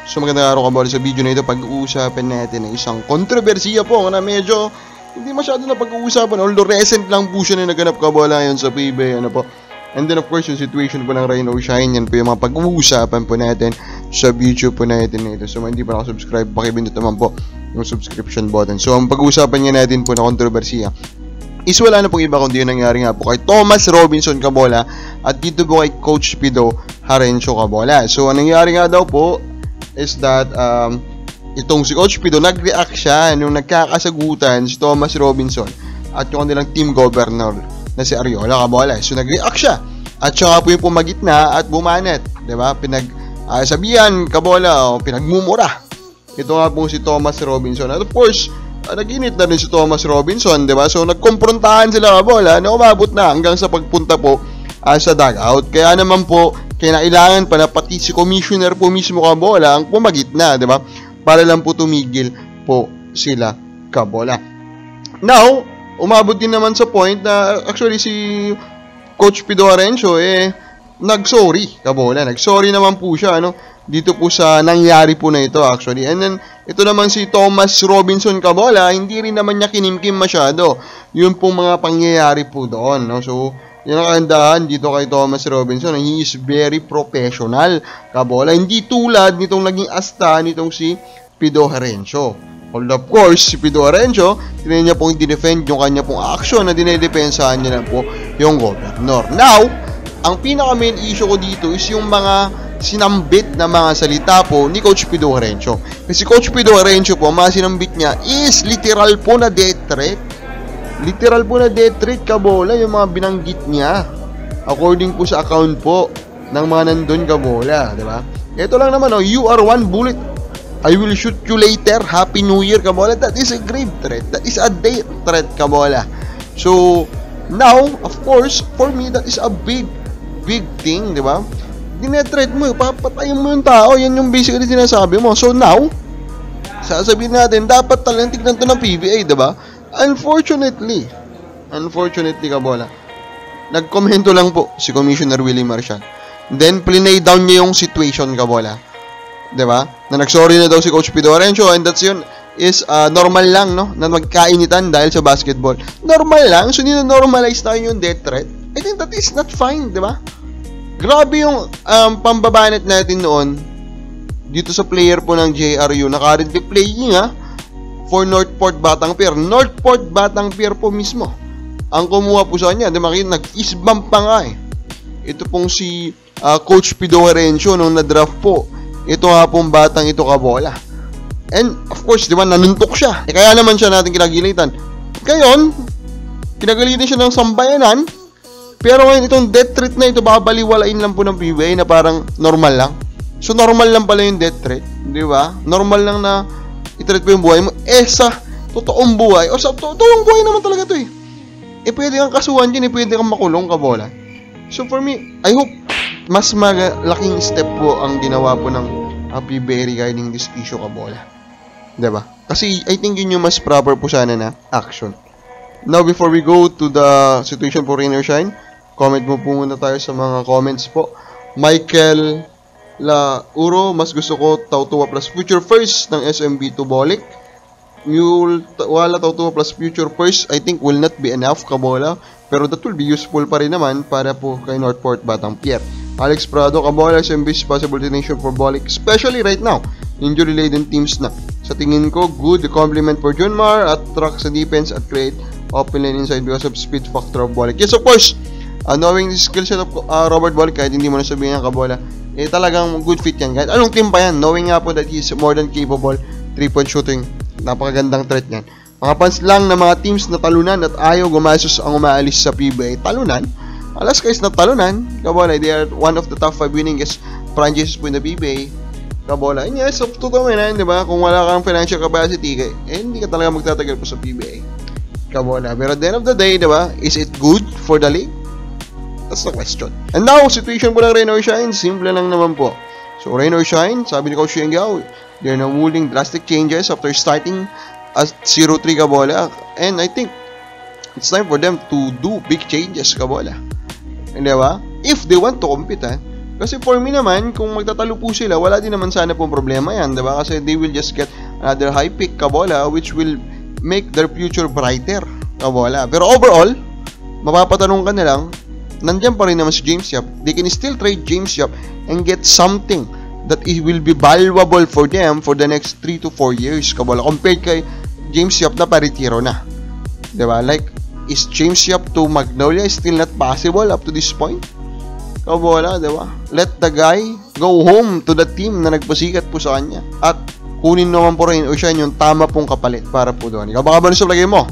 So magandang araw kabola, sa video na ito pag-uusapan natin ng isang kontrobersiya po na medyo hindi masyado na pag-uusapan, although recent lang po siya na naganap kabola ngayon sa PBA, ano po. And then of course yung situation po ng Rain or Shine, yan po yung mga pag-uusapan po natin sa video po natin na ito. So hindi pa nakasubscribe, pakipindot naman po yung subscription button. So ang pag-uusapan nga natin po na kontrobersiya is wala na pong iba kundi yung nangyari nga po kay Thomas Robinson kabola at dito po kay Coach Pido Harencio kabola. So ang nangyari nga daw po is that itong si Coach Pido nag-react siya nung nagkakasagutan si Thomas Robinson at yung kanilang team governor na si Ariola kabola. So nag-react siya at saka po yung pumagitna at bumanet, diba? Sabihan kabola o pinagmumura ito nga po si Thomas Robinson. At of course nag-init na rin si Thomas Robinson, diba? So nagkomprontahan sila kabola na umabot na hanggang sa pagpunta po sa dugout. Kaya naman po kailangan pa na pati si commissioner po mismo kabola ang pumagitna, diba? Para lang po tumigil po sila kabola. Now, umabot din naman sa point na actually si Coach Pido Harencio nag-sorry kabola. Nag-sorry naman po siya dito po sa nangyari po na ito actually. And then ito naman si Thomas Robinson kabola, hindi rin naman niya kinimkim masyado yung pong mga pangyayari po doon, no? So yan ang kagandahan dito kay Thomas Robinson. He is very professional kabola. Hindi tulad nitong naging asta nitong si Pido Harencio. Although of course, si Pido Harencio, tinay niya pong i-defend yung kanya pong action na dinedepensahan niya lang po yung governor. Now, ang pinaka-main issue ko dito is yung mga sinambit na mga salita po ni Coach Pido Harencio. Kasi Coach Pido Harencio po, mga sinambit niya is literal po na death threat. Literal po na death threat kabola yung mga binanggit niya according po sa account po ng mga nandun kabola, diba? Ito lang naman, you are one bullet, I will shoot you later, Happy New Year kabola. That is a grave threat, that is a death threat kabola. So now of course for me that is a big thing, diba? Dinethreat mo, papatayin mo yung tao, yan yung basically sinasabi mo. So now sasabihin natin dapat talagang tignan to ng PBA, diba? Unfortunately kabola, nagkomento lang po si Commissioner Willie Marcial. Then plinay down niya yung situation kabola, diba? Na nagsorry na daw si Coach Pido Harencio, and that's yun is normal lang, no? Na magkainitan dahil sa basketball. Normal lang, so nino-normalize tayo yung death threat. I think that is not fine, diba? Grabe yung pambabanet natin noon dito sa player po ng JRU na currently playing for Northport Batang Pier. Northport Batang Pier po mismo ang kumuha po sa kanya. Nag-east bump pa nga ito pong si Coach Pido Harencio nung na-draft po ito nga pong batang ito kabola. And of course, diba, nanuntok siya. Kaya naman siya natin kinagilitan. Ngayon, kinagalitan siya ng sambayanan. Pero ngayon itong death threat na ito, babaliwalain lang po ng PBA na parang normal lang. So normal lang pala yung death threat, diba? Normal lang na i-threat po yung buhay mo sa totoong buhay, o sa totoong buhay naman talaga to pwede kang kasuhan dyan, pwede kang makulong kabola. So for me, I hope mas malaking step po ang ginawa po ng PBA regarding this issue kabola, diba? Kasi I think yun yung mas proper po sana na action. Now before we go to the situation for Rain or Shine, comment mo po muna tayo sa mga comments po. Michael Uro, mas gusto ko Tautua plus Future First ng SMB to Bolic. Wala Tautua plus Future First, I think will not be enough kabola, pero that will be useful pa rin naman para po kay Northport Batang Pier. Alex Prado, kabola, SMB is possible destination for Bolic, especially right now, injury laden teams na. Sa tingin ko, good compliment for Junmar at track sa defense at create open lane inside because of speed factor of Bolic. Yes, of course, knowing the skill set of Robert Bolic, kahit hindi mo na sabihin ng kabola, talagang good fit yan. Kahit anong team pa yan, knowing nga po that he's more than capable 3-point shooting. Napakagandang threat yan. Mga fans lang na mga teams na talunan at ayaw gumasos ang umaalis sa PBA. Talunan? Alaska is not talunan. Kabola, they are one of the top 5 winningest franchises po in the PBA. Kabola, and yes, totoo yan, diba? Kung wala kang financial capacity, hindi ka talaga magtatagal po sa PBA. Kabola, pero at the end of the day, diba? Is it good for the league? That's the question. And now, situation po ng Rain or Shine, simple lang naman po. So, Rain or Shine, sabi ni Coach Yengyao, they're now willing drastic changes after starting as 0-3 kabola. And I think it's time for them to do big changes kabola. Hindi ba? If they want to compete, Kasi for me naman, kung magtatalo po sila, wala din naman sana pong problema yan, diba? Kasi they will just get another high pick, kabola, which will make their future brighter, kabola. Pero overall, mapapatanong ka na lang, nandiyan pa rin naman si James Yap. They can still trade James Yap and get something that it will be valuable for them for the next 3 to 4 years, kabola. Compared kay James Yap na paritiro na. Diba? Like, is James Yap to Magnolia still not possible up to this point? Kabola, diba? Let the guy go home to the team na nagpasikat po sa kanya. At kunin naman po rin o siya yung tama pong kapalit para po doon. Ikaw baka ba sa lagay mo?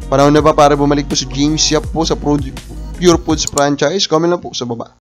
Panahon na ba para bumalik po si James Yap po sa Pure Foods franchise? Comment lang po sa baba.